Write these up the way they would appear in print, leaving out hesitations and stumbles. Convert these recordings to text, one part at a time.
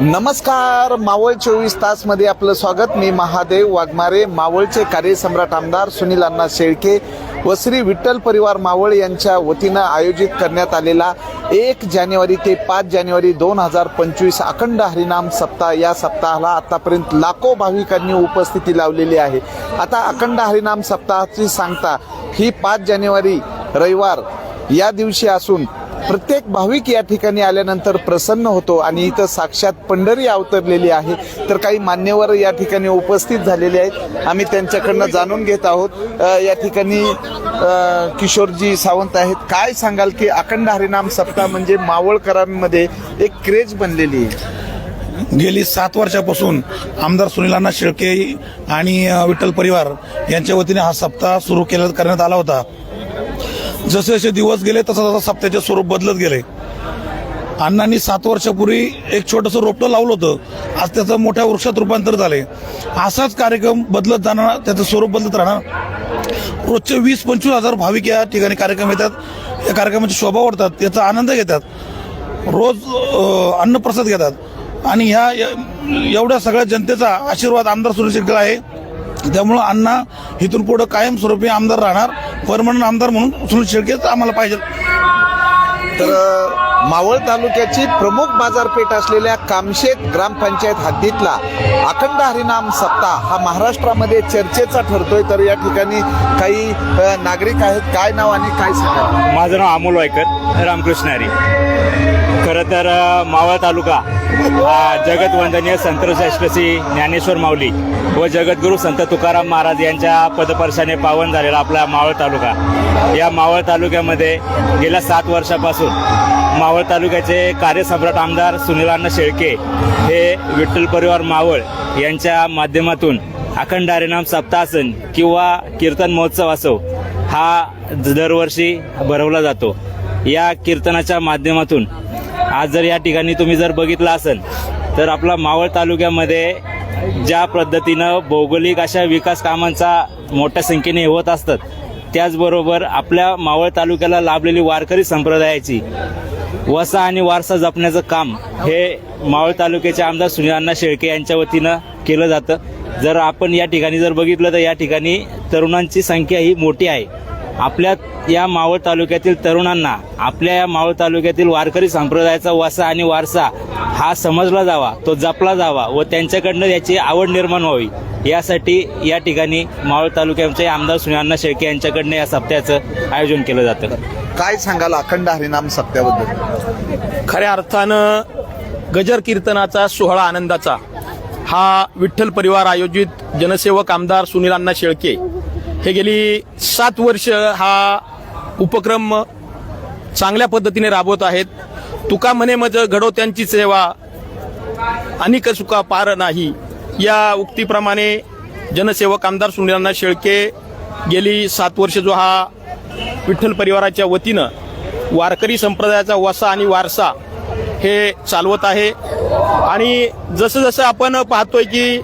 नमस्कार, मावळ 24 तास मध्ये आपलं स्वागत. मी महादेव वाघमारे. मावळचे कार्यसम्राट आमदार सुनील अण्णा शेळके व श्री विठ्ठल परिवार मावळ यांच्या वतीनं आयोजित करण्यात आलेला 1 जानेवारी ते 5 जानेवारी 2025 अखंड हरिनाम सप्ताह, या सप्ताहाला आतापर्यंत लाखो भाविकांनी उपस्थिती लावलेली आहे. आता अखंड हरिनाम सप्ताहाची सांगता ही 5 जानेवारी रविवार या दिवशी असून प्रत्येक भाविक या ठिकाणी आल्यानंतर प्रसन्न होतो आणि इथं साक्षात पंढरी अवतरलेली आहे. तर काही मान्यवर या ठिकाणी उपस्थित झालेले आहेत, आम्ही त्यांच्याकडनं जाणून घेत आहोत. या ठिकाणी किशोरजी सावंत आहेत. काय सांगाल की अखंड हरिनाम सप्ताह म्हणजे मावळकरांमध्ये एक क्रेज बनलेली आहे? गेली 7 वर्षापासून आमदार सुनील अण्णा शेळके आणि विठ्ठल परिवार यांच्या वतीने हा सप्ताह सुरू करण्यात आला होता. जसे जसे दिवस गेले तसं तसं सप्त्याचे स्वरूप बदलत गेले. अण्णांनी 7 वर्षापूर्वी एक छोटंसं रोपटं लावलं होतं, आज त्याचं मोठ्या वृक्षात रूपांतर झाले. असाच कार्यक्रम बदलत जाणार, त्याचं स्वरूप बदलत राहणार. रोजचे 20-25 हजार भाविक या ठिकाणी कार्यक्रम येतात, या कार्यक्रमाची शोभा वाढतात, याचा आनंद घेतात, रोज अन्नप्रसाद घेतात आणि ह्या एवढ्या सगळ्या जनतेचा आशीर्वाद आमदार सुनील शेळके आहे. त्यामुळं अण्णा इथून पुढे कायमस्वरूपी आमदार राहणार. परमनंट आमदार म्हणून सुनील शेळकेच आम्हाला पाहिजे. तर मावळ तालुक्याची प्रमुख बाजारपेठ असलेल्या कामशेत ग्रामपंचायत हद्दीतला अखंड हरिनाम सप्ताह हा महाराष्ट्रामध्ये चर्चेचा ठरतोय. तर या ठिकाणी काही नागरिक आहेत. काय नाव आणि काय सांगा? माझं नाव अमोल वायकर, रामकृष्ण हरी. खरं तर मावळ तालुका हा जगतवंदनीय संतश्रेष्ठ श्री ज्ञानेश्वर माऊली व जगद्गुरू संत तुकाराम महाराज यांच्या पदस्पर्शाने पावन झालेला आपला मावळ तालुका. या मावळ तालुक्यामध्ये गेल्या 7 वर्षापासून मावळ तालुक्याचे कार्यसम्राट आमदार सुनील अण्णा शेळके हे विठ्ठल परिवार मावळ यांच्या माध्यमातून अखंड हरिनाम सप्ताह असन किंवा कीर्तन महोत्सव असो हा दरवर्षी भरवला जातो. या कीर्तनाच्या माध्यमातून आज जर या ठिकाणी तुम्ही जर बघितलं असेल तर आपला मावळ तालुक्यामध्ये ज्या पद्धतीनं भौगोलिक अशा विकास कामांचा मोठ्या संख्येने होत असतात, त्याचबरोबर आपल्या मावळ तालुक्याला लाभलेली वारकरी संप्रदायाची वसा आणि वारसा जपण्याचं काम हे मावळ तालुक्याचे आमदार सुनील अण्णा शेळके यांच्या वतीनं केलं जातं. जर आपण या ठिकाणी जर बघितलं तर या ठिकाणी तरुणांची संख्या ही मोठी आहे. आपल्या या मावळ तालुक्यातील तरुणांना आपल्या या मावळ तालुक्यातील वारकरी संप्रदायाचा वसा आणि वारसा हा समजला जावा, तो जपला जावा व त्यांच्याकडनं याची आवड निर्माण व्हावी, यासाठी या ठिकाणी मावळ तालुक्याचे आमदार सुनील अण्णा शेळके यांच्याकडनं या सप्त्याचं आयोजन केलं जातं. काय सांगाल अखंड हरिनाम सप्त्याबद्दल? खऱ्या अर्थानं गजर कीर्तनाचा सोहळा आनंदाचा हा विठ्ठल परिवार आयोजित जनसेवक आमदार सुनील अण्णा शेळके हे गेली 7 वर्ष हा उपक्रम चांगल्या पद्धतीने राबवत आहेत. तुका म्हणे मज घडो त्यांची सेवा, अनिक सुका पार नाही, या उक्तीप्रमाणे जनसेवक आमदार सुनील अण्णा शेळके गेली 7 वर्ष जो हा विठ्ठल परिवाराच्या वतीनं वारकरी संप्रदायाचा वसा आणि वारसा हे चालवत आहे. आणि जसं जसं आपण पाहतोय की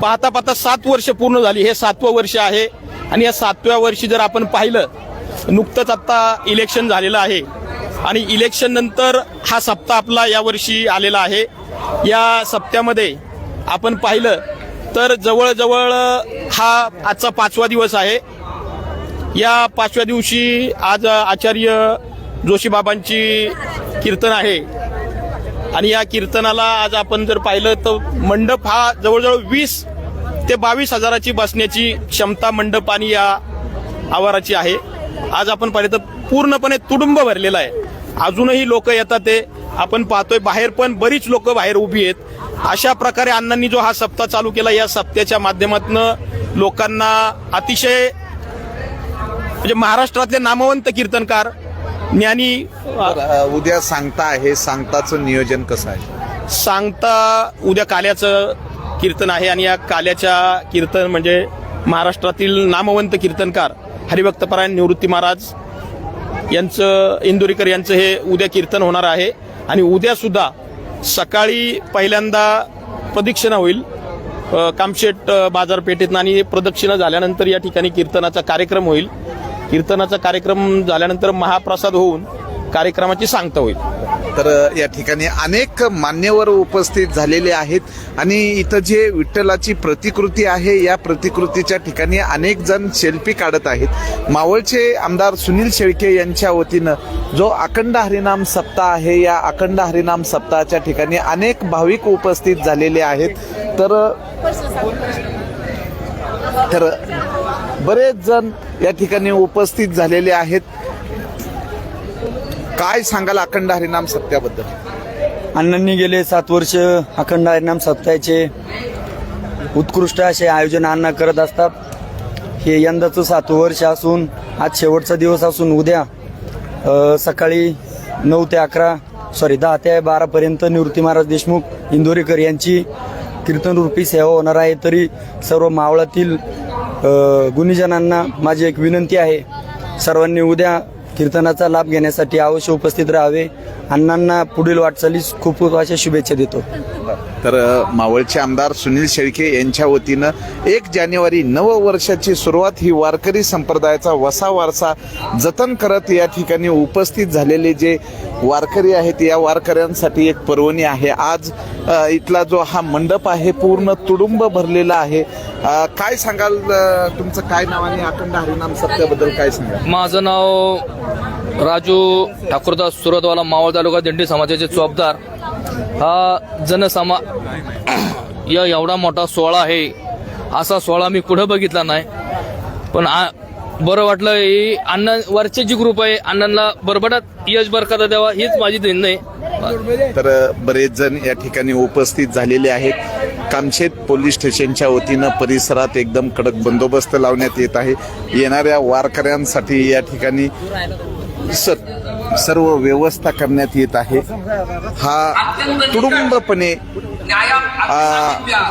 पाहता पाहता 7 वर्ष पूर्ण झाली, हे 7वं वर्ष आहे. आणि या 7व्या वर्षी जर आपण पाहिलं, नुकतंच आता इलेक्शन झालेलं आहे आणि इलेक्शन नंतर हा सप्ताह आपला यावर्षी आलेला आहे. या सप्त्यामध्ये आपण पाहिलं तर जवळजवळ हा आजचा 5वा दिवस आहे. या 5व्या दिवशी आज आचार्य जोशीबाबांची कीर्तन आहे आणि या कीर्तनाला आज आपण जर पाहिलं तर मंडप हा जवळजवळ 20 ते 22 हजाराची बसण्याची क्षमता मंडप आणि या आवाराची आहे. आज आपण पाहिलं तर पूर्णपणे तुडुंब भरलेला आहे. अजूनही लोक येतात, ते आपण पाहतोय. बाहेर पण बरीच लोक बाहेर उभी आहेत. अशा प्रकारे अण्णांनी जो हा सप्ताह चालू केला, या सप्त्याच्या माध्यमातून लोकांना अतिशय म्हणजे महाराष्ट्रातले नामवंत कीर्तनकार ज्ञानी. उद्या सांगता आहे, सांगताचं नियोजन कसं आहे? सांगता उद्या काल्याचं कीर्तन आहे आणि या काल्याच्या कीर्तन म्हणजे महाराष्ट्रातील नामवंत कीर्तनकार हरिभक्तपरायण निवृत्ती महाराज यांचं, इंदुरीकर यांचं हे उद्या कीर्तन होणार आहे. आणि उद्या सुद्धा सकाळी पहिल्यांदा प्रदक्षिणा होईल कामशेट बाजारपेठेत आणि प्रदक्षिणा झाल्यानंतर या ठिकाणी कीर्तनाचा कार्यक्रम होईल. कीर्तनाचा कार्यक्रम झाल्यानंतर महाप्रसाद होऊन कार्यक्रमाची सांगता होईल. तर या ठिकाणी अनेक मान्यवर उपस्थित झालेले आहेत आणि इथं जे विठ्ठलाची प्रतिकृती आहे या प्रतिकृतीच्या ठिकाणी अनेक जण सेल्फी काढत आहेत. मावळचे आमदार सुनील शेळके यांच्या वतीनं जो अखंड हरिनाम सप्ताह आहे या अखंड हरिनाम सप्ताहाच्या ठिकाणी अनेक भाविक उपस्थित झालेले आहेत. तर बरेच जण या ठिकाणी उपस्थित झालेले आहेत. काय सांगाल अखंड हरिनाम सप्त्याबद्दल? अण्णांनी गेले 7 वर्ष अखंड हरिनाम सप्ताहाचे उत्कृष्ट असे आयोजन अण्णा करत असतात. हे यंदाचं 7वं वर्ष असून आज शेवटचा दिवस असून उद्या सकाळी 10 ते 12 पर्यंत निवृत्ती महाराज देशमुख इंदोरीकर यांची कीर्तनरूपी सेवा होणार आहे. तरी सर्व मावळातील गुणीजनांना माझी एक विनंती आहे, सर्वांनी उद्या कीर्तनाचा लाभ घेण्यासाठी अवश्य उपस्थित राहावे. अण्णांना पुढील वाटचालीस खूप खूप अशा शुभेच्छा देतो. तर मावळचे आमदार सुनील शेळके यांच्या वतीनं 1 जानेवारी नववर्षाची सुरुवात ही वारकरी संप्रदायाचा वसा वारसा जतन करत या ठिकाणी उपस्थित झालेले जे वारकरी आहेत या वारकऱ्यांसाठी एक पर्वणी आहे. आज इथला जो हा मंडप आहे पूर्ण तुडुंब भरलेला आहे. काय सांगाल, तुमचं काय नाव आणि अखंड हरिनाम सप्त्याबद्दल काय सांगाल? माझं नाव राजू ठाकूरदास सुरतवाला, मावळ तालुका दिंडी समाजाचे चोपदार. हा जनसमा या एवढा मोठा सोहळा आहे, असा सोहळा मी कुठं बघितला नाही. पण बरं वाटलं. ही अण्णा वरची जी ग्रुप आहे, अण्णांना बरबडात यश बरकत द्यावा हीच माझी ध्येय आहे. तर बरेच जण या ठिकाणी उपस्थित झालेले आहेत. कामशेत पोलीस स्टेशनच्या वतीनं परिसरात एकदम कडक बंदोबस्त लावण्यात येत आहे. येणाऱ्या वारकऱ्यांसाठी या ठिकाणी सर्व व्यवस्था करण्यात येत आहे. हा तुडुंबपणे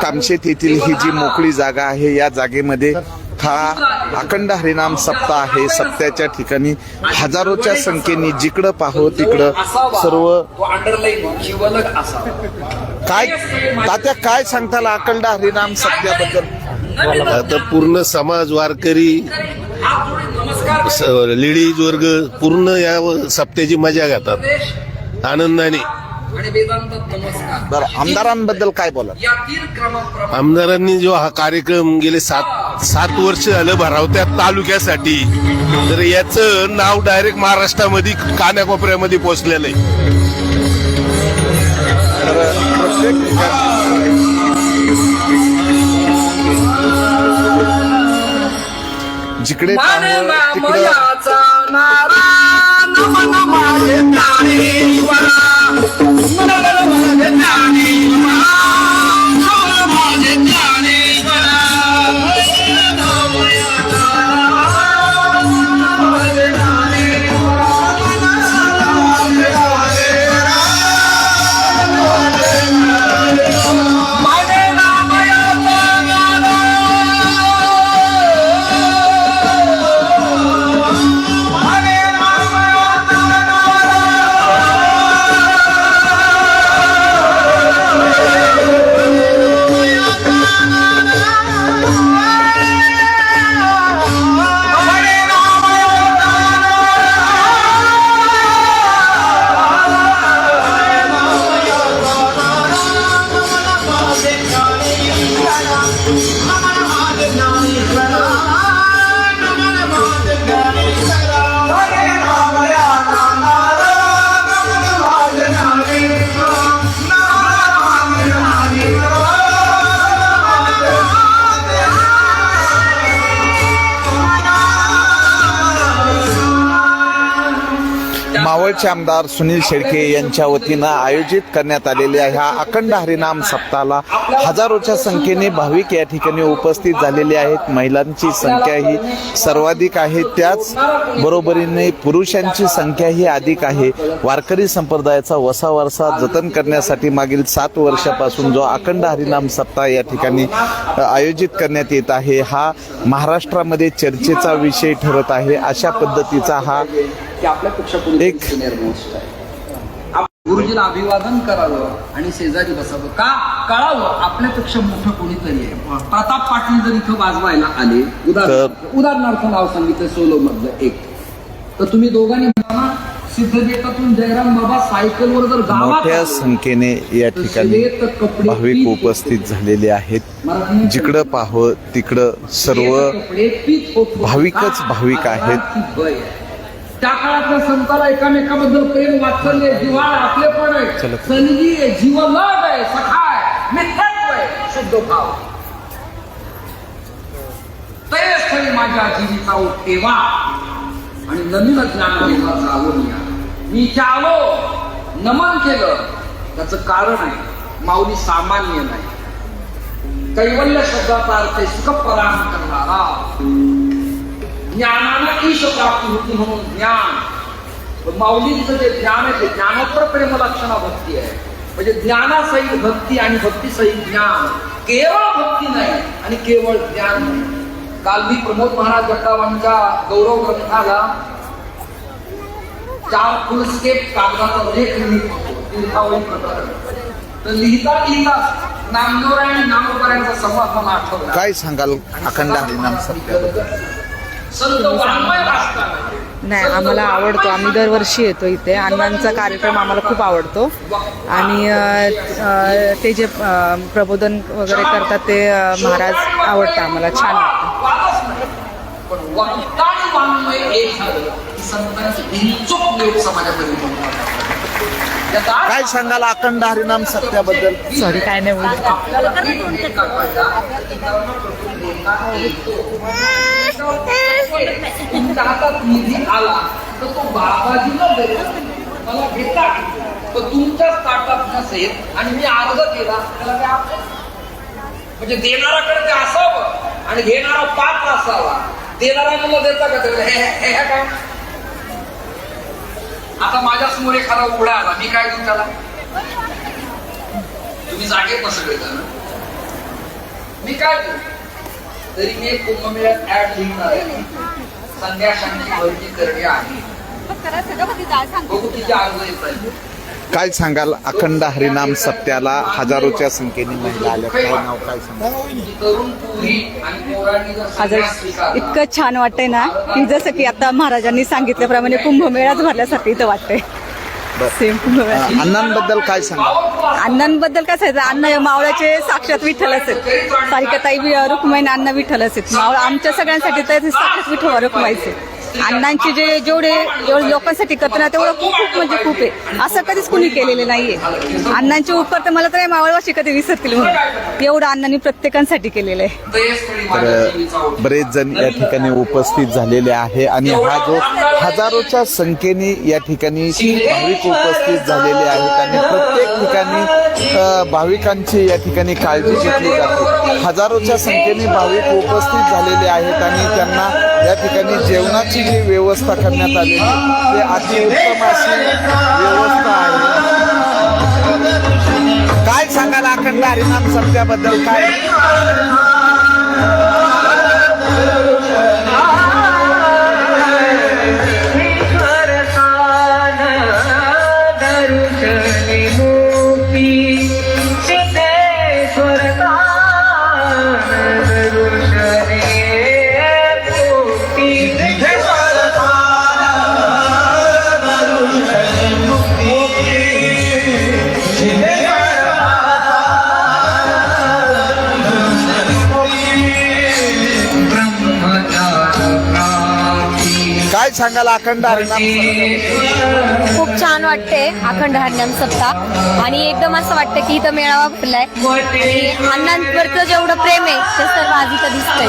कामशेत येथील ही जी मोकळी जागा आहे या जागेमध्ये हा अखंड हरिनाम सप्ताह आहे. सप्त्याच्या ठिकाणी हजारोच्या संख्येने जिकडं पाहो तिकडं सर्व काय तात्या काय सांगताल अखंड हरिनाम सप्त्याबद्दल? आता पूर्ण समाज, वारकरी, लेडीज वर्ग पूर्ण या सप्त्याची मजा घेतात आनंदाने. बरं, आमदारांबद्दल काय बोला? आमदारांनी जो हा कार्यक्रम गेले 7 वर्ष झालं भरावत्या तालुक्यासाठी, तर याचं नाव डायरेक्ट महाराष्ट्रामध्ये कानाकोपऱ्यामध्ये पोहोचलेलं आहे. जिकडे मावळचे आमदार सुनील शेळके यांच्या वतीनं आयोजित करण्यात आलेल्या ह्या अखंड हरिनाम सप्ताहाला हजारोच्या संख्येने भाविक या ठिकाणी उपस्थित झालेले आहेत. महिलांची संख्या ही सर्वाधिक आहे, त्याच बरोबरीने पुरुषांची संख्या ही अधिक आहे. वारकरी संप्रदायाचा वसा वारसा जतन करण्यासाठी मागील 7 वर्षापासून जो अखंड हरिनाम सप्ताह या ठिकाणी आयोजित करण्यात येत आहे हा महाराष्ट्रामध्ये चर्चेचा विषय ठरत आहे. अशा पद्धतीचा हा एक गुरुजीला अभिवादन करावं आणि शेजारी बसावं, का कळावं आपल्यापेक्षा मोठं कोणीतरी आहे. प्रताप पाटील जर इथं वाजवायला आले, उदाहरणार्थ नाव सांगितलं सोलो मधलं एक, तर तुम्ही दोघांनी म्हणा सिद्धटेकातून जयराम बाबा सायकलवर जर गावात मोठ्या आले, संख्येने या तर ठिकाणी सगळे कपडे भाविक पीत उपस्थित झालेले आहेत. मराठीने जिकडं पाहावं तिकडं सर्व कपडे पीत होत. भाविकच भाविक आहेत. आजाराची भय आहे. त्या काळातल्या संताला एकामेकाबद्दल प्रेम वात्सल्य जिव्हाळा आपले पण आहे, संगी आहे, जीवलग आहे, सखा आहे, मित्रत्व आहे, शुद्ध भाव. ते स्थळी माझ्या जीविता ठेवा आणि नवीन ज्ञानाला जाऊन या. मी इथे आलो, नमन केलं, त्याचं कारण आहे माऊली सामान्य नाही. कैवल्य शब्दाचा अर्थ आहे सुख पराम करणारा. ज्ञानानं ईश प्राप्ती होती म्हणून ज्ञान. माऊलींचं जे ज्ञान आहे ते ज्ञानोत्तर प्रेम लक्षणा भक्ती आहे. म्हणजे ज्ञानासहित भक्ती आणि भक्तीसहित ज्ञान. केवळ भक्ती नाही आणि केवळ ज्ञान नाही. काल मी प्रमोद महाराज जगतावांच्या गौरव ग्रंथाला 4 फुलस्केप कागदाचा लेख लिहितो. तर लिहिता लिहिता नामदेवराय आणि नामोपरायांचा संवाद मला आठवला. काय सांगाल अखंड हरिनाम सप्ताह? संत वाङ्मय वाचताना नाही, आम्हाला आवडतो. आम्ही दरवर्षी येतो इथे. अण्णांचा कार्यक्रम आम्हाला खूप आवडतो आणि ते जे प्रबोधन वगैरे करतात ते महाराज आवडतं आम्हाला, छान वाटतं. वादच नाही. पण वक्ता आणि वाङ्मय एक झालं की संतांची बिनचूक लोक समाजामध्ये काय सांगाल अखंड हरिनाम सत्याबद्दल? सॉरी, काय नाही बोलत. आपल्याला तुमच्या हातात निधी आला तर तो बाबाजीला देतो, मला घेता. पण तुमच्याच ताटात नसेल आणि मी अर्ज केला त्याला काय आपलं? म्हणजे देणाराकडे ते असावं आणि घेणारा पात्र असावा. देणारा मुलं देता का त्याला हे काय? आता माझ्या समोर एखादा उघडा आला, मी काय देऊ त्याला? तुम्ही जागेत नसं सगळेजण, मी काय देऊ? तरी मी एक कुंभमेळ्यात ऍड लिहिणार आहे. संन्याशांची भरती करणे आहे. बघू किती अर्ज येत आहे. काय सांगाल अखंड हरिनाम सप्त्याला हजारोच्या संख्येने महिला आल्या, काय नाव काय सांगाल? तरुण पुरी आणि पोरांनी जर संन्यास स्वीकारला, इतकं छान वाटतंय ना की जसं की आता महाराजांनी सांगितल्याप्रमाणे कुंभमेळाच भरल्यासारखं इथं वाटतंय. सेम कुंभमेळा. अण्णांबद्दल काय सांगाल? अण्णांबद्दल काय सांगायचं? अण्णा मावळ्याचे साक्षात विठ्ठलच आहेत. सारिकाताई रुक्माईने अण्णा विठ्ठलच आहेत. मावळ आमच्या सगळ्यांसाठी तर साक्षात विठ्ठल रुक्माईचे. अण्णांचे जेवढे लोकांसाठी करतो ना तेवढं खूप खूप म्हणजे खूप आहे. असं कधीच कुणी केलेलं नाहीये. अण्णांचे उपकार तर मला तर मावळवाशी कधी विसरतील म्हणून एवढं अण्णांनी प्रत्येकांसाठी केलेलं आहे. तर बरेच जण या ठिकाणी उपस्थित झालेले आहे आणि हा जो हजारोच्या संख्येने या ठिकाणी भाविक उपस्थित झालेले आहेत आणि प्रत्येक ठिकाणी भाविकांची या ठिकाणी काळजी घेतली जाते. हजारोच्या संख्येने भाविक उपस्थित झालेले आहेत आणि त्यांना या ठिकाणी जेवणाची जी व्यवस्था करण्यात आलेली ते अतिउत्तम अशी व्यवस्था आहे. काय सांगाल अखंड हरिनाम सप्त्याबद्दल? काय काय सांगाल अखंड हरिनाम? खूप छान वाटते अखंड हरिनाम सप्ताह आणि एकदम असं वाटतं की इथं मेळावा भरलाय आणि अण्णांवरचं जेवढं प्रेम आहे ते सर्व आज इथं दिसतंय.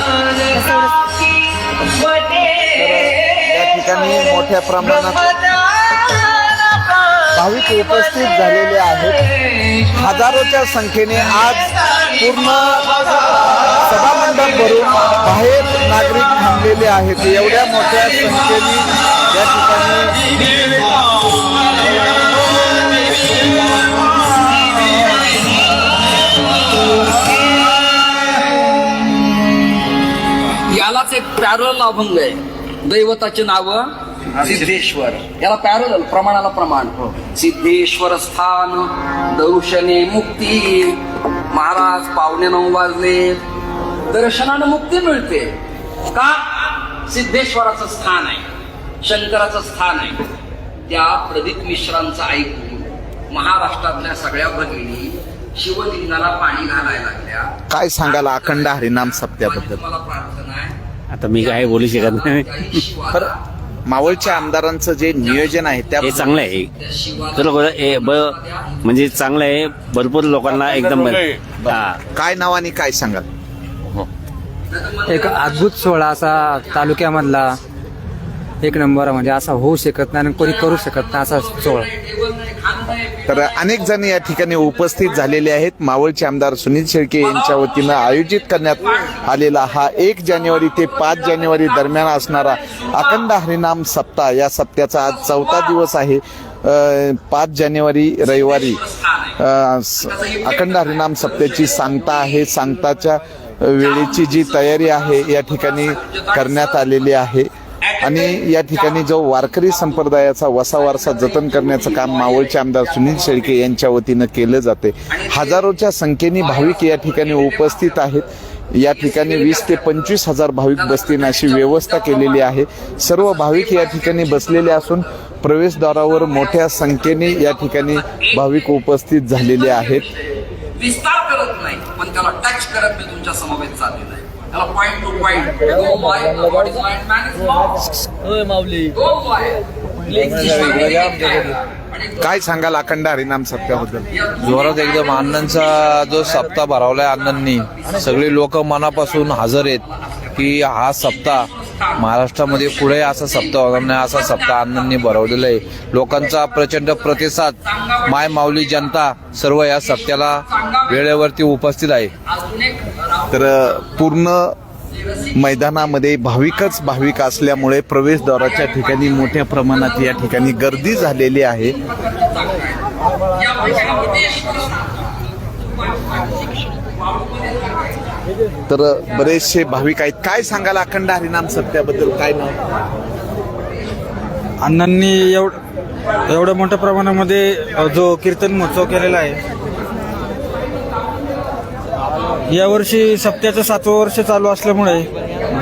या ठिकाणी मोठ्या प्रमाणात भाविक उपस्थित झालेले आहेत. हजारोच्या संख्येने आज पूर्ण सभामंडप भरून बाहेर नागरिक थांबलेले आहेत. एवढ्या मोठ्या संख्येने या ठिकाणी यालाच एक पॅरल अभंग आहे. दैवताचे नाव सिद्धेश्वर, याला पॅरल प्रमाणाला प्रमाण. सिद्धेश्वर स्थान दर्शने मुक्ती. महाराज 9:15 वाजले, दर्शनानं मुक्ती मिळते. का? सिद्धेश्वराचं स्थान आहे, शंकराचं स्थान आहे. त्या प्रदीप मिश्रांचं ऐकून महाराष्ट्रातल्या सगळ्या भगिनी शिवलिंगाला पाणी घालायला लागल्या. काय सांगाल अखंड हरिनाम सप्त्याबद्दल? मला प्रार्थना आहे, आता मी काय बोलू शकत नाही. तर मावळच्या आमदारांचं जे नियोजन आहे त्या हे चांगलं आहे म्हणजे चांगलं आहे. भरपूर लोकांना एकदम काय नावाने काय सांगाल? एक अद्भुत सोहळा असा तालुक्यामधला एक नंबर म्हणजे असा होऊ शकत नाही आणि कोणी करू शकत नाही असा सोहळा. तर अनेक जण या ठिकाणी उपस्थित झालेले आहेत. मावळचे आमदार सुनील शेळके यांच्या वतीनं आयोजित करण्यात आलेला हा 1 जानेवारी ते 5 जानेवारी दरम्यान असणारा अखंड हरिनाम सप्ताह, या सप्त्याचा आज 4था दिवस आहे. 5 जानेवारी रविवारी अखंड हरिनाम सप्त्याची सांगता आहे. सांगताच्या वेळेची जी तयारी आहे या ठिकाणी करण्यात आलेली आहे आणि या ठिकाणी जो वारकरी संप्रदायाचा वसा जतन करण्याचं काम मावळचे आमदार सुनील शेळके यांच्या वतीनं केलं जाते. हजारोच्या संख्येने भाविक या ठिकाणी उपस्थित आहेत. या ठिकाणी 20 ते 25 हजार भाविक बसतील अशी व्यवस्था केलेली आहे. सर्व भाविक या ठिकाणी बसलेले असून प्रवेशद्वारावर मोठ्या संख्येने या ठिकाणी भाविक उपस्थित झालेले आहेत. विस्तार करत नाही पण त्याला टच करत मी तुमच्या समवेत चाललेला आहे. त्याला point two point go by what is mind man is lost. ओय माऊली गो बाय. काय सांगाल अखंड हरिनाम सप्त्याबद्दल? जोरात एकदम अण्णांचा जो सप्ताह भरवलाय अण्णांनी, सगळे लोक मनापासून हजर आहेत की हा सप्ताह महाराष्ट्रामध्ये पुढे असा सप्ताह होणार नाही, असा सप्ताह अण्णांनी भरवलेला आहे. लोकांचा प्रचंड प्रतिसाद, माय माऊली जनता सर्व या सप्त्याला वेळेवरती उपस्थित आहे. तर पूर्ण मैदानामध्ये भाविकच भाविक असल्यामुळे प्रवेशद्वाराच्या ठिकाणी मोठ्या प्रमाणात या ठिकाणी गर्दी झालेली आहे. तर बरेचसे भाविक आहेत. काय सांगाल अखंड हरिनाम सप्त्याबद्दल? काय नाव? अण्णांनी एवढ्या मोठ्या प्रमाणामध्ये जो कीर्तन महोत्सव केलेला आहे, यावर्षी सप्त्याचं 7वं वर्ष चालू असल्यामुळे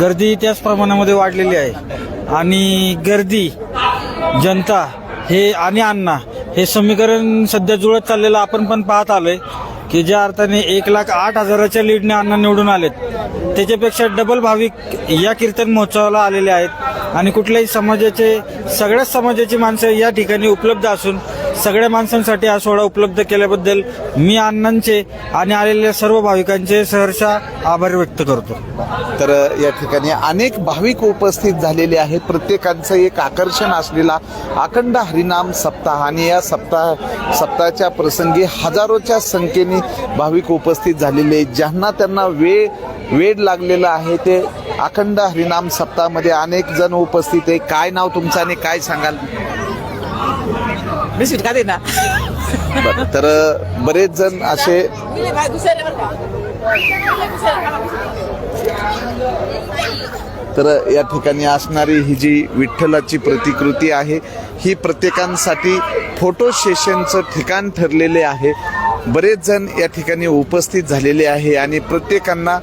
गर्दी त्याच प्रमाणामध्ये वाढलेली आहे आणि गर्दी, जनता हे आणि अण्णा हे समीकरण सध्या जुळत चाललेलं आपण पण पाहत आलोय की ज्या अर्थाने 1,08,000च्या लीडने अण्णा निवडून आलेत, त्याच्यापेक्षा डबल भाविक या कीर्तन महोत्सवाला आलेले आहेत आणि कुठल्याही समाजाचे, सगळ्याच समाजाची माणसं या ठिकाणी उपलब्ध असून सगळ्या माणसांसाठी हा सोहळा उपलब्ध केल्याबद्दल मी अण्णांचे आणि आलेल्या सर्व भाविकांचे सहर्षा आभार व्यक्त करतो. तर या ठिकाणी अनेक भाविक उपस्थित झालेले आहेत. प्रत्येकांचं एक आकर्षण असलेला अखंड हरिनाम सप्ताह आणि या सप्ताहाच्या प्रसंगी हजारोच्या संख्येने भाविक उपस्थित झालेले आहेत. ज्यांना त्यांना वेळ लागलेला आहे ते अखंड हरिनाम सप्ताहामध्ये अनेक जण उपस्थित आहे. काय नाव तुमचं आणि काय सांगाल? मी सुटका देणार. तर बरेच जण असे तर या ठिकाणी असणारी ही जी विठ्ठलाची प्रतिकृती आहे ही प्रत्येकांसाठी फोटो सेशनचं ठिकाण ठरलेले आहे. बरेच जण या ठिकाणी उपस्थित झालेले आहे आणि प्रत्येकांना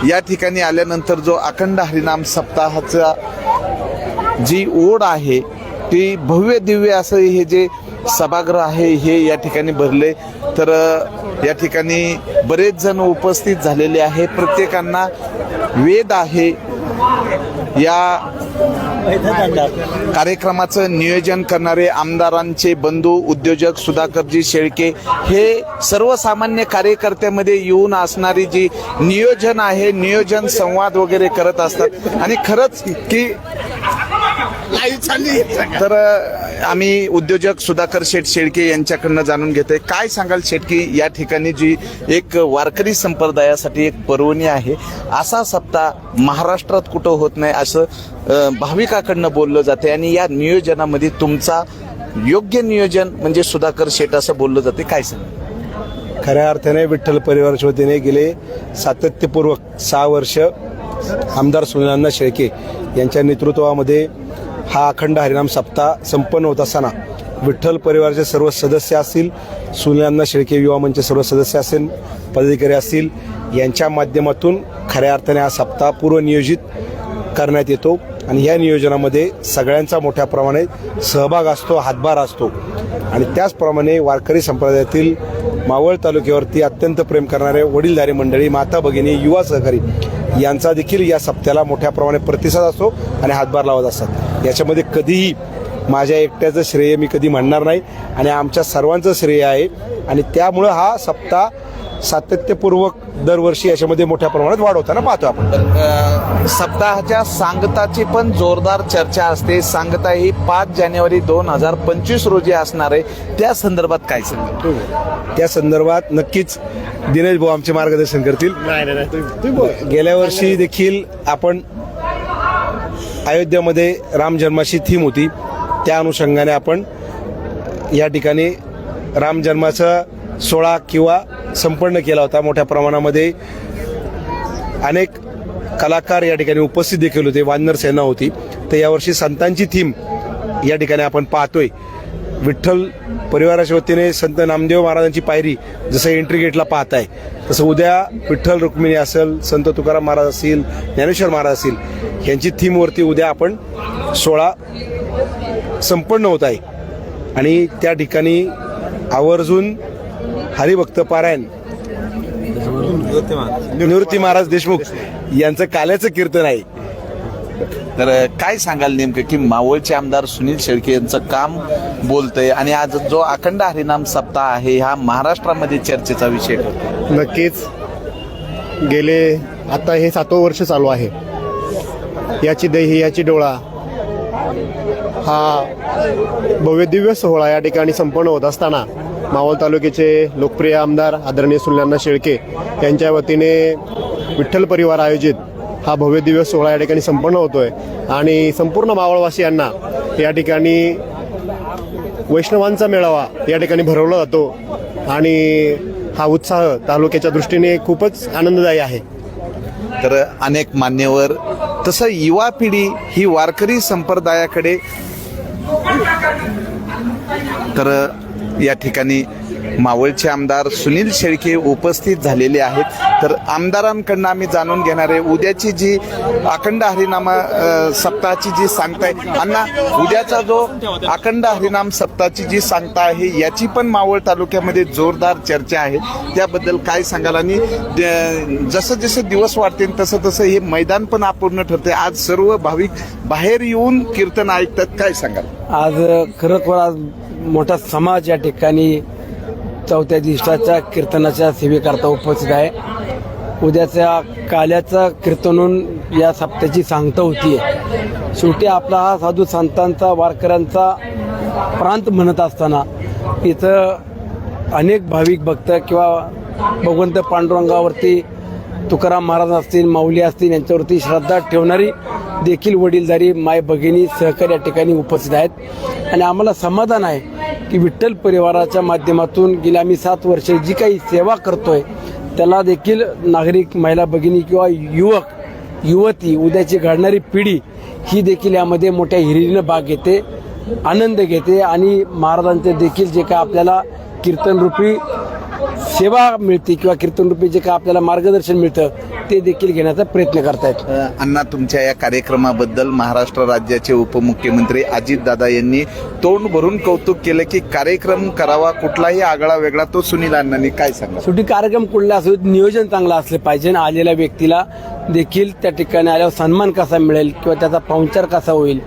या ठिकाणी आल्यानंतर जो अखंड हरिनाम सप्ताहाचा जी ओढ आहे ती भव्य दिव्य असं हे जे सभागृह आहे हे या ठिकाणी भरले. तर या ठिकाणी बरेच जण उपस्थित झालेले आहे. प्रत्येकांना वेद आहे. या कार्यक्रमाचं नियोजन करणारे आमदारांचे बंधू उद्योजक सुधाकरजी शेळके हे सर्वसामान्य कार्यकर्त्यामध्ये येऊन असणारी जी नियोजन आहे, नियोजन संवाद वगैरे करत असतात आणि खरंच की तर आम्ही उद्योजक सुधाकर शेठ शेळके यांच्याकडनं जाणून घेतोय. काय सांगाल शेटकी, या ठिकाणी जी एक वारकरी संप्रदायासाठी एक पर्वणी आहे, असा सप्ताह महाराष्ट्रात कुठं होत नाही असं भाविकाकडनं बोललं जाते आणि या नियोजनामध्ये तुमचा योग्य नियोजन म्हणजे सुधाकर शेठ असं बोललं जाते. काय सांगा? खऱ्या अर्थाने विठ्ठल परिवाराच्या वतीने गेले सातत्यपूर्वक 6 वर्ष आमदार सुनील शेळके यांच्या नेतृत्वामध्ये हा अखंड हरिनाम सप्ताह संपन्न होत असताना विठ्ठल परिवाराचे सर्व सदस्य असतील, सुनील शेळके युवा मंचचे सर्व सदस्य असतील, पदाधिकारी असतील, यांच्या माध्यमातून खऱ्या अर्थाने हा सप्ताह पूर्वनियोजित करण्यात येतो आणि या नियोजनामध्ये सगळ्यांचा मोठ्या प्रमाणात सहभाग असतो, हातभार असतो. आणि त्याचप्रमाणे वारकरी संप्रदायातील मावळ तालुक्यावरती अत्यंत प्रेम करणारे वडीलधारी मंडळी, माता भगिनी, युवा सहकारी यांचा देखील या सप्त्याला मोठ्या प्रमाणात प्रतिसाद असतो आणि हातभार लावत असतात. याच्यामध्ये कधीही माझ्या एकट्याचं श्रेय मी कधी म्हणणार नाही आणि आमच्या सर्वांचं श्रेय आहे. आणि त्यामुळं हा सप्ताह सातत्यपूर्वक दरवर्षी याच्यामध्ये मोठ्या प्रमाणात वाढ होताना पाहतो आपण. सप्ताहाच्या सांगताची पण जोरदार चर्चा असते. सांगता ही 5 जानेवारी 2025 रोजी असणार आहे. त्या संदर्भात काय सांगाल? त्या संदर्भात नक्कीच दिनेश भाऊ आमचे मार्गदर्शन करतील. गेल्या वर्षी देखील आपण अयोध्यामध्ये राम जन्माची थीम होती, त्या अनुषंगाने आपण या ठिकाणी राम जन्माचा सोहळा किंवा संपन्न केला होता. मोठ्या प्रमाणामध्ये अनेक कलाकार या ठिकाणी उपस्थित देखील होते, वानर सेना होती. तर यावर्षी संतांची थीम या ठिकाणी आपण पाहतोय. विठ्ठल परिवाराच्या वतीने संत नामदेव महाराजांची पायरी जसं एंट्री गेटला पाहताय, तसं उद्या विठ्ठल रुक्मिणी असेल, संत तुकाराम महाराज असतील, ज्ञानेश्वर महाराज असतील, यांची थीमवरती उद्या आपण सोहळा संपन्न होत आहे. आणि त्या ठिकाणी आवर्जून हरिभक्त पारायण निवृत्ती महाराज देशमुख यांचं काल्याचं कीर्तन आहे. तर काय सांगाल नेमकं की मावळचे आमदार सुनील शेळके यांचं काम बोलतंय आणि आज जो अखंड हरिनाम सप्ताह आहे हा महाराष्ट्रामध्ये चर्चेचा विषय ठरतो? नक्कीच गेले आता हे 7वं वर्ष चालू आहे. याची दही याची डोळा हा भव्य दिव्य सोहळा या ठिकाणी संपन्न होत असताना मावळ तालुक्याचे लोकप्रिय आमदार आदरणीय सुनील शेळके यांच्या वतीने विठ्ठल परिवार आयोजित हा भव्य दिव्य सोहळा या ठिकाणी संपन्न होतोय. आणि संपूर्ण मावळवासियांना या ठिकाणी वैष्णवांचा मेळावा या ठिकाणी भरवला जातो आणि हा उत्साह तालुक्याच्या दृष्टीने खूपच आनंददायी आहे. तर अनेक मान्यवर तसं युवा पिढी ही वारकरी संप्रदायाकडे तर या ठिकाणी मावळचे आमदार सुनील शेळके उपस्थित झालेले आहेत. तर आमदारांकडनं आम्ही जाणून घेणार आहे उद्याची जी अखंड हरिनाम सप्ताहाची जी सांगता आहे. अण्णा, उद्याचा जो अखंड हरिनाम सप्ताहाची जी सांगता आहे याची पण मावळ तालुक्यामध्ये जोरदार चर्चा आहे. त्याबद्दल काय सांगाल? आणि जसं जसं दिवस वाढतील तसं तसं हे मैदान पण अपूर्ण ठरते. आज सर्व भाविक बाहेर येऊन कीर्तन ऐकतात. काय सांगाल? आज खरोखर आज मोठा समाज या ठिकाणी 4थ्या दिवसाच्या कीर्तनाच्या सेवेकरता उपस्थित आहे. उद्याच्या काल्याचं कीर्तनून या सप्त्याची सांगता होतीये. शेवटी आपला हा साधू संतांचा वारकऱ्यांचा प्रांत म्हणत असताना इथं अनेक भाविक भक्त किंवा भगवंत पांडुरंगावरती तुकाराम महाराज असतील, माऊली असतील यांच्यावरती श्रद्धा ठेवणारी देखील वडीलधारी माय भगिनी सहकारी या ठिकाणी उपस्थित आहेत. आणि आम्हाला समाधान आहे की विठ्ठल परिवाराच्या माध्यमातून गेली आम्ही 7 वर्ष जी काही सेवा करतोय त्याला देखील नागरिक, महिला भगिनी किंवा युवक युवती, उद्याची घडणारी पिढी ही देखील यामध्ये मोठ्या हिरिरीनं भाग घेते, आनंद घेते आणि महाराजांचे देखील जे काय आपल्याला कीर्तनरूपी सेवा मिळते किंवा कीर्तनरूपी जे काय आपल्याला मार्गदर्शन मिळतं ते देखील घेण्याचा प्रयत्न करतायत. अण्णा, तुमच्या या कार्यक्रमाबद्दल महाराष्ट्र राज्याचे उपमुख्यमंत्री अजितदादा यांनी तोंड भरून कौतुक केलं की कार्यक्रम करावा, कुठलाही आगळा वेगळा तो सुनील अण्णांनी. काय सांगा? शेवटी कार्यक्रम कुठला असो, नियोजन चांगलं असलं पाहिजे. आलेल्या व्यक्तीला देखील त्या ठिकाणी आल्यावर सन्मान कसा मिळेल किंवा त्याचा पाहुणचार कसा होईल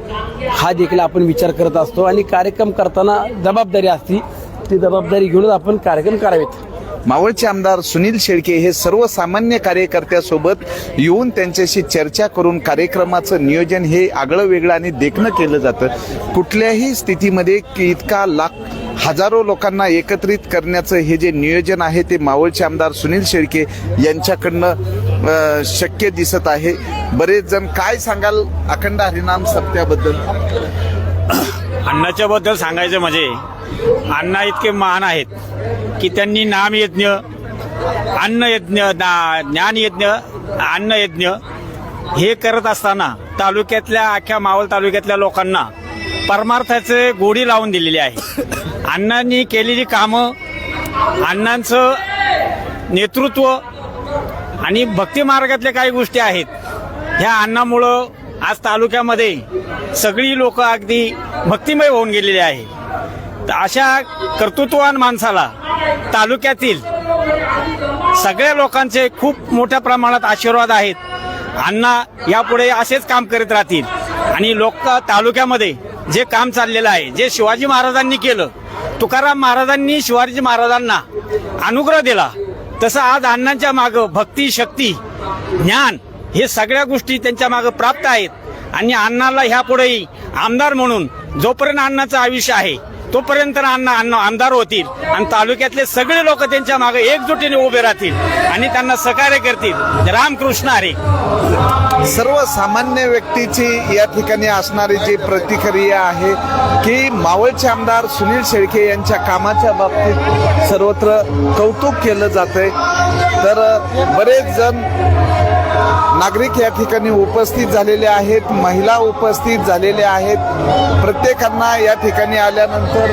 हा देखील आपण विचार करत असतो. आणि कार्यक्रम करताना जबाबदारी असती, ती जबाबदारी घेऊनच आपण कार्यक्रम करावेत. मावळचे आमदार सुनील शेळके हे सर्वसामान्य कार्यकर्त्यासोबत येऊन त्यांच्याशी चर्चा करून कार्यक्रमाचं नियोजन हे आगळं वेगळं आणि देखणं केलं जातं. कुठल्याही स्थितीमध्ये इतका हजारो लोकांना एकत्रित करण्याचं हे जे नियोजन आहे ते मावळचे आमदार सुनील शेळके यांच्याकडनं शक्य दिसत आहे. बरेच जण काय सांगाल अखंड हरिनाम सप्त्याबद्दल? अण्णाच्या बद्दल सांगायचं म्हणजे अण्णा इतके महान आहेत की त्यांनी नाम यज्ञ, अन्न यज्ञ, ज्ञान यज्ञ, अन्न यज्ञ हे करत असताना तालुक्यातल्या अख्ख्या मावळ तालुक्यातल्या लोकांना परमार्थाचे गोडी लावून दिलेली आहे. अण्णांनी केलेली कामं, अण्णांचं नेतृत्व आणि भक्ती मार्गातल्या काही गोष्टी आहेत ह्या अण्णामुळं आज तालुक्यामध्ये सगळी लोक अगदी भक्तिमय होऊन गेलेली आहे. तर अशा कर्तृत्ववान माणसाला तालुक्यातील सगळ्या लोकांचे खूप मोठ्या प्रमाणात आशीर्वाद आहेत. अण्णा यापुढे असेच काम करीत राहतील आणि लोक तालुक्यामध्ये जे काम चाललेलं आहे, जे शिवाजी महाराजांनी केलं, तुकाराम महाराजांनी शिवाजी महाराजांना अनुग्रह दिला, तसं आज अण्णांच्या मागं भक्ती, शक्ती, ज्ञान हे सगळ्या गोष्टी त्यांच्या मागं प्राप्त आहेत. आणि अण्णाला ह्यापुढेही आमदार म्हणून जोपर्यंत अण्णाचं आयुष्य आहे तोपर्यंत अण्णा आमदार होतील आणि तालुक्यातले सगळे लोक त्यांच्या मागे एकजुटीने उभे राहतील आणि त्यांना सहकार्य करतील. रामकृष्ण हरी. सर्वसामान्य व्यक्तीची या ठिकाणी असणारी जी प्रतिक्रिया आहे की मावळचे आमदार सुनील शेळके यांच्या कामाच्या बाबतीत सर्वत्र कौतुक केलं जातंय. तर बरेच जण नागरिक या ठिकाणी उपस्थित झालेले आहेत, महिला उपस्थित झालेल्या आहेत. प्रत्येकांना या ठिकाणी आल्यानंतर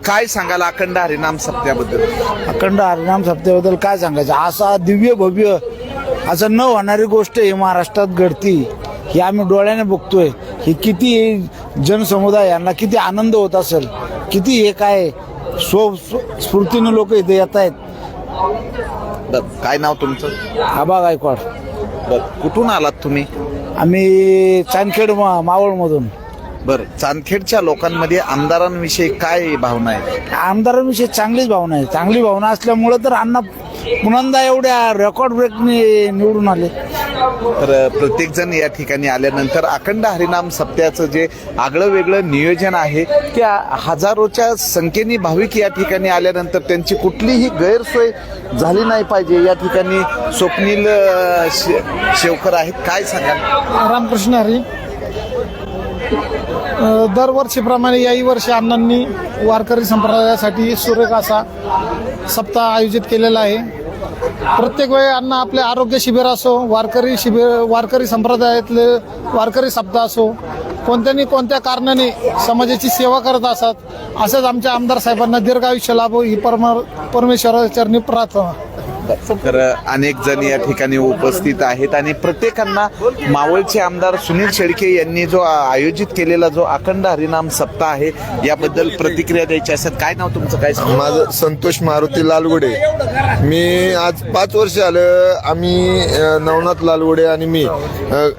काय सांगाल अखंड हरिनाम सप्त्याबद्दल? अखंड हरिनाम सप्त्याबद्दल काय सांगायचं, असा दिव्य भव्य असं न होणारी गोष्ट ही महाराष्ट्रात घडती, हे आम्ही डोळ्याने बघतोय. ही किती जनसमुदाय यांना किती आनंद होत असेल, किती हे काय स्फूर्तीने लोक इथे येत आहेत. काय नाव तुमचं? आबा गायकवाड. कुठून आलात तुम्ही? आम्ही चांदखेड मावळमधून. बरं, चांदखेडच्या लोकांमध्ये आमदारांविषयी काय भावना आहे? आमदारांविषयी चांगलीच भावना आहे. चांगली भावना असल्यामुळे तर अण्णा पुन्हा एवढ्या रेकॉर्ड ब्रेकने निवडून आले. तर प्रत्येक जण या ठिकाणी आल्यानंतर अखंड हरिनाम सप्त्याचं जे आगळं वेगळं नियोजन आहे त्या हजारोच्या संख्येने भाविक या ठिकाणी आल्यानंतर त्यांची कुठलीही गैरसोय झाली नाही पाहिजे. या ठिकाणी स्वप्नील शेवकर आहेत, काय सांगाल? रामकृष्ण हरी. दरवर्षीप्रमाणे याही वर्षी अण्णांनी वारकरी संप्रदायासाठी सुरेख असा सप्ताह आयोजित केलेला आहे. प्रत्येक वेळी अण्णा आपले आरोग्य शिबिर असो, वारकरी संप्रदायातले वारकरी सप्ताह असो, कोणत्या कारणाने समाजाची सेवा करत असतात. असंच आमच्या आमदार साहेबांना दीर्घ आयुष्य लाभो ही परमेश्वराचरणी प्रार्थना. तर अनेक जण या ठिकाणी उपस्थित आहेत आणि प्रत्येकांना मावळचे आमदार सुनील शेळके यांनी जो आयोजित केलेला जो अखंड हरिनाम सप्ताह आहे याबद्दल प्रतिक्रिया द्यायची असतात. काय नाव तुमचं? काय माझं संतोष मारुती लालगुडे. मी आज 5 वर्ष आलं. आम्ही नवनाथ लालगुडे आणि मी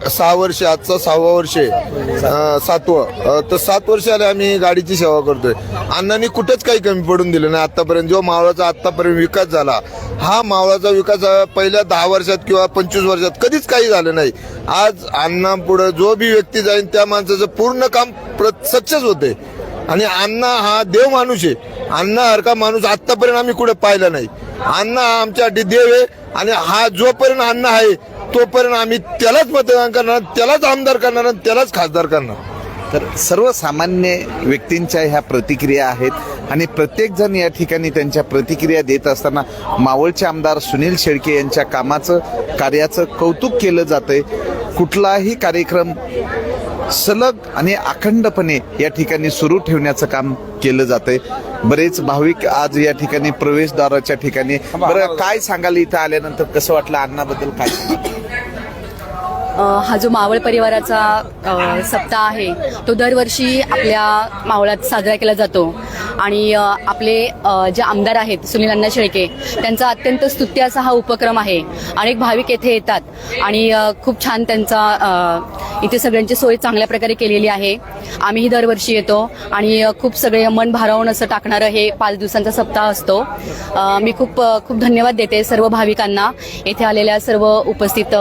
6 वर्ष, आजचं 6वं वर्ष आहे, 7वं. तर 7 वर्ष आले आम्ही गाडीची सेवा करतोय. अण्णांनी कुठेच काही कमी पडून दिलं नाही. आतापर्यंत जो मावळाचा आतापर्यंत विकास झाला, हा मावळाचा विकास पहिल्या 10 वर्षात किंवा 25 वर्षात कधीच काही झालं नाही. आज अण्णा पुढे जो बी व्यक्ती जाईल त्या माणसाचं पूर्ण काम सक्सेस होते. आणि अण्णा हा देव माणूस आहे. अण्णासारखा माणूस आतापर्यंत आम्ही कुठे पाहिला नाही. अण्णा आमच्यासाठी देव आहे आणि हा जोपर्यंत अण्णा आहे तोपर्यंत आम्ही त्यालाच मतदान करणार, त्यालाच आमदार करणार आणि त्यालाच खासदार करणार. तर सर्वसामान्य व्यक्तींच्या ह्या प्रतिक्रिया आहेत आणि प्रत्येक जण या ठिकाणी त्यांच्या प्रतिक्रिया देत असताना मावळचे आमदार सुनील शेळके यांच्या कामाचं, कार्याचं कौतुक केलं जातंय. कुठलाही कार्यक्रम सलग आणि अखंडपणे या ठिकाणी सुरू ठेवण्याचं काम केलं जातंय. बरेच भाविक आज या ठिकाणी प्रवेशद्वाराच्या ठिकाणी. बरं, काय सांगाल इथं आल्यानंतर कसं वाटलं अण्णाबद्दल? काय हा जो मावळ परिवाराचा सप्ताह आहे तो दरवर्षी आपल्या मावळात साजरा केला जातो आणि आपले जे आमदार आहेत सुनील अण्णा शेळके त्यांचा अत्यंत स्तुत्य असा हा उपक्रम आहे. अनेक भाविक येथे येतात आणि खूप छान त्यांचा इथे सगळ्यांची सोय चांगल्या प्रकारे केलेली आहे. आम्हीही दरवर्षी येतो आणि खूप सगळे मन भारावून असं टाकणारं हे 5 दिवसांचा सप्ताह असतो. मी खूप धन्यवाद देते सर्व भाविकांना, येथे आलेल्या सर्व उपस्थित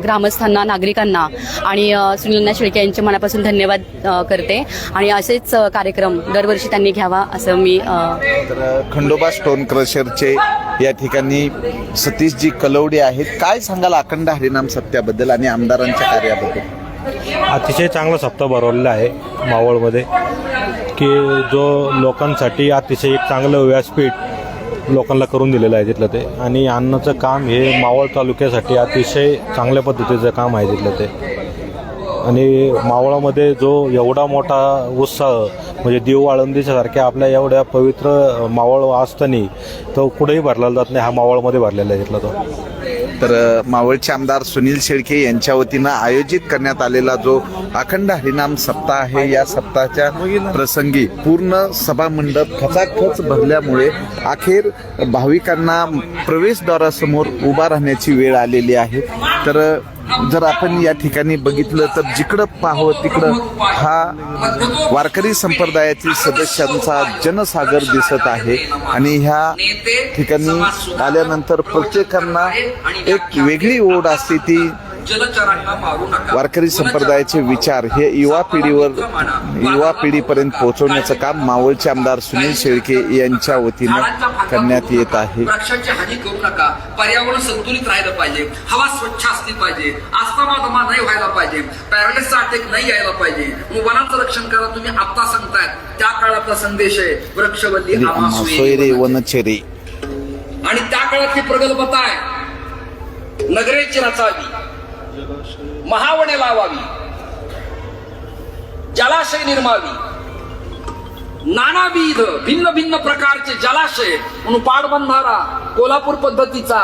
ग्रामस्थांना, नागरिकांना आणि सुनील अण्णा शेळके यांचे मनापासून धन्यवाद करते. आणि असेच कार्यक्रम दरवर्षी त्यांनी घ्यावा असं मी. तर खंडोबा स्टोन क्रशरचे या ठिकाणी सतीशजी कलवडे आहेत. काय सांगाल अखंड हरिनाम सप्त्याबद्दल आणि आमदारांच्या कार्याबद्दल? अतिशय चांगला सप्ताह भरवलेला आहे मावळमध्ये, की जो लोकांसाठी अतिशय एक चांगलं व्यासपीठ लोकांना करून दिलेलं आहे तिथलं ते. आणि अन्नाचं काम हे मावळ तालुक्यासाठी अतिशय चांगल्या पद्धतीचं काम आहे तिथलं ते. आणि मावळामध्ये जो एवढा मोठा उत्साह म्हणजे देव आळंदीच्या सारख्या आपल्या एवढ्या पवित्र मावळ असताना तो कुठेही भरला जात नाही, हा मावळमध्ये भरलेला आहे इथला तो. तर मावळचे आमदार सुनील शेळके यांच्या वतीनं आयोजित करण्यात आलेला जो अखंड हरिनाम सप्ताह आहे, या सप्ताहाच्या प्रसंगी पूर्ण सभामंडप खचाखच भरल्यामुळे अखेर भाविकांना प्रवेशद्वारासमोर उभा राहण्याची वेळ आलेली आहे. तर जर आपण या ठिकाणी बघितलं तर जिकडं पाहावं तिकडं हा वारकरी संप्रदायातील सदस्यांचा जनसागर दिसत आहे. आणि ह्या ठिकाणी आल्यानंतर प्रत्येकांना एक वेगळी ओढ असते, ती वारकरी संप्रदायाचे विचार हे युवा पिढीपर्यंत पोहोचवण्याचं काम मावळचे आमदार सुनील शेळके यांच्या वतीनं करण्यात येत आहे. वृक्षांची हानी करू नका, पर्यावरण संतुलित राहिलं पाहिजे, हवा स्वच्छ असली पाहिजे, आस्थमा दमा नाही व्हायला पाहिजे, पॅरालिसचा अटॅक नाही यायला पाहिजे. वनाचं रक्षण करा. तुम्ही आता सांगतायत त्या काळातला संदेश आहे वृक्षवल्ली आम्हा सोयरे वनचेरे. आणि त्या काळातली प्रगल्भता आहे नगरेची रचावी, महावने लावावी, जलाशय निर्मावी, नानाविध भिन्न भिन्न प्रकारचे जलाशय म्हणून पाटबंधारा कोल्हापूर पद्धतीचा,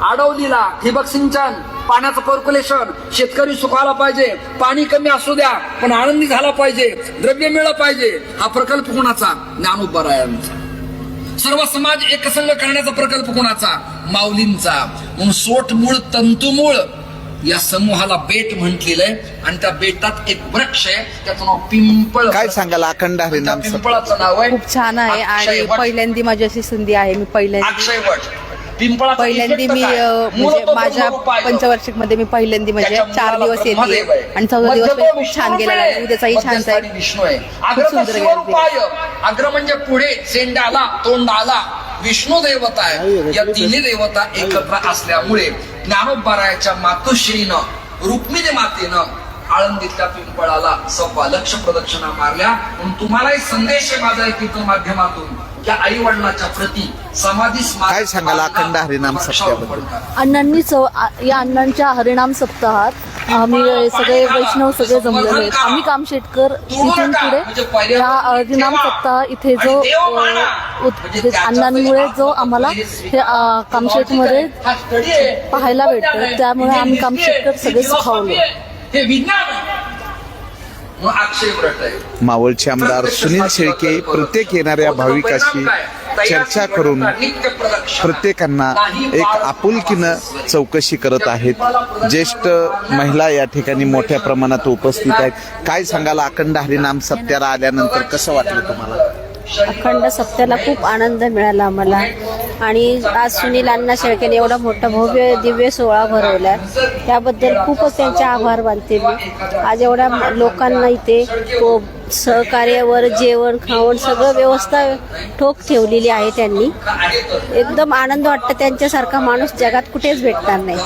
आडवलीला ठिबक सिंचन, पाण्याचं पर्क्युलेशन, शेतकरी सुखाला पाहिजे, पाणी कमी असू द्या पण आनंदी झाला पाहिजे, द्रव्य मिळालं पाहिजे. हा प्रकल्प कोणाचा? ज्ञानोबरायांचा. सर्व समाज एकसंघ करण्याचा प्रकल्प कोणाचा? माऊलींचा. म्हणून सोटमूळ तंतुमूळ या समूहाला बेट म्हटलेलं आहे. आणि त्या बेटात एक वृक्ष आहे, त्याचं नाव पिंपळ. काय सांगाल अखंड हरिनाम सप्ताह? पिंपळाचं नाव आहे. खूप छान आहे आणि पहिल्यांदी माझी अशी संधी आहे. मी पहिल्यांदी म्हणजे माझ्या पंचवार्षिक मध्ये मी पहिल्यांदी म्हणजे 4 दिवस येते आणि 14 दिवस खूप छान गेला. उद्याचाही छान जाईल, खूप सुंदर गेला. अग्र म्हणजे पुढे, सेंडाला तोंडाला विष्णू देवता आहे. या तिन्ही देवता एकत्र असल्यामुळे ज्ञानोबरायाच्या मातोश्रीनं रुक्मिणी मातेनं आळंदीतल्या पिंपळाला 1.25 लक्ष प्रदक्षिणा मारल्या. म्हणून तुम्हालाही संदेश आहे माझा कीर्तन माध्यमातून, त्या आई वडिलाच्या प्रती समाधी. काय सांगाल अखंड हरिनाम सप्ताहाबद्दल? या अण्णांच्या हरिनाम सप्ताहात आम्ही सगळे वैष्णव सगळे जमलेले आहेत. आम्ही कामशेटकर तिथून पुढे या हरिनाम सप्ताह इथे जो अण्णांमुळे जो आम्हाला कामशेटमध्ये पाहायला भेटतं, त्यामुळे आम्ही कामशेटकर सगळे सुखावलो. हे विज्ञान अक्षय व्रत आहे. मावळचे आमदार सुनील शेळके प्रत्येक येणाऱ्या भाविकाशी चर्चा करून प्रत्येकांना एक आपुलकीनं चौकशी करत आहेत. ज्येष्ठ महिला या ठिकाणी मोठ्या प्रमाणात उपस्थित आहेत. काय सांगाल अखंड हरिनाम सप्त्याला आल्यानंतर कसं वाटलं तुम्हाला? अखंड सप्त्याला खूप आनंद मिळाला आम्हाला. आणि आज सुनील अण्णा शेळकेने एवढा मोठा भव्य दिव्य सोहळा भरवला, त्याबद्दल खूपच त्यांचे आभार मानते मी. आज एवढ्या लोकांना इथे सहकार्यावर जेवण खावण सगळं व्यवस्था ठोक ठेवलेली आहे त्यांनी. एकदम आनंद वाटतं. त्यांच्यासारखा माणूस जगात कुठेच भेटणार नाही.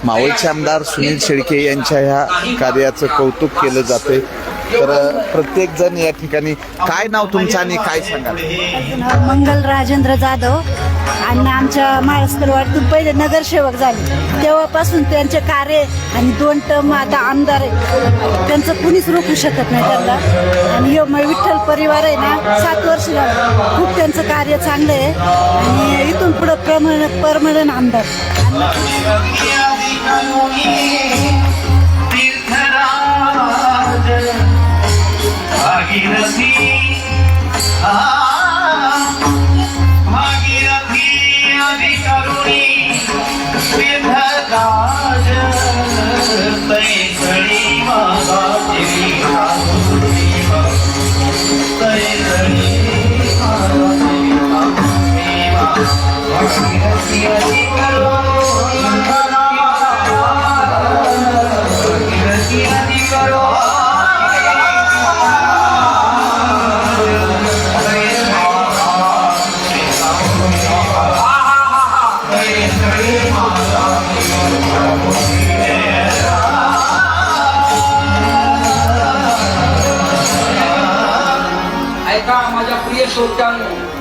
मावळचे आमदार सुनील शेळके यांच्या ह्या कार्याचं कौतुक केलं जाते. तर प्रत्येक जण या ठिकाणी. काय नाव तुमचं आणि काय सांगाल? मंगल राजेंद्र जाधव. आणि आमच्या महाराष्ट्रवाडीतून पहिले नगरसेवक झाले, तेव्हापासून त्यांचे कार्य आणि 2 टर्म आता आमदार आहे, त्यांचं कुणीच रोखू शकत नाही त्यांना. आणि विठ्ठल परिवार आहे ना, 7 वर्ष झालं. खूप त्यांचं कार्य चांगलं आहे आणि इथून पुढं परमनंट आमदार.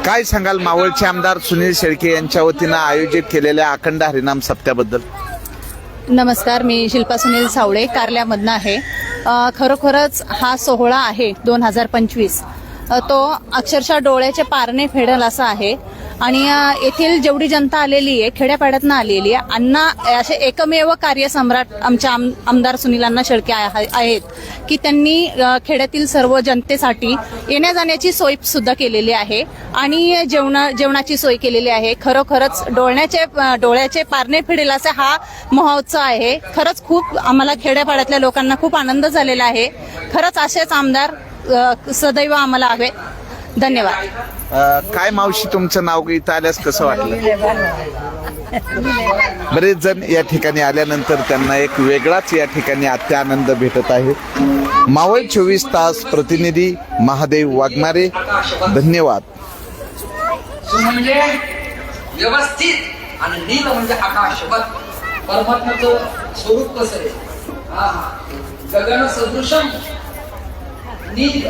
काय सांगाल मावळचे आमदार सुनील शेळके यांच्या वतीनं आयोजित केलेल्या अखंड हरिनाम सप्त्याबद्दल? नमस्कार, मी शिल्पा सुनील सावळे कारल्यामधनं आहे. खरोखरच हा सोहळा आहे 2025 तो अक्षरशः डोळ्याचे पारणे फेडेल असा आहे. आणि येथील जेवढी जनता आलेली आहे खेड्यापाड्यातनं आलेली आहे. अण्णा असे एकमेव कार्यसम्राट आमच्या आमदार सुनील अण्णा शेळके आहेत की त्यांनी खेड्यातील सर्व जनतेसाठी येण्या जाण्याची सोय सुद्धा केलेली आहे आणि जेवणाची सोय केलेली आहे. खरोखरच डोळ्याचे पारणे फेडेल असा हा महोत्सव आहे. खरंच खूप आम्हाला खेड्यापाड्यातल्या लोकांना खूप आनंद झालेला आहे. खरंच असेच आमदार सदैव आम्हाला हवे. धन्यवाद. काय मावशी तुमचं नाव इथं आल्यास कसं वाटलं? बरेच जण या ठिकाणी आल्यानंतर त्यांना एक वेगळाच या ठिकाणी आनंद भेटत आहे. मावळ 24 तास प्रतिनिधी महादेव वाघमारे. धन्यवाद. म्हणजे व्यवस्थित आणि नील म्हणजे आकाशवत. परमात्म्याचं स्वरूप कसं आहे? गगन सदृशम नील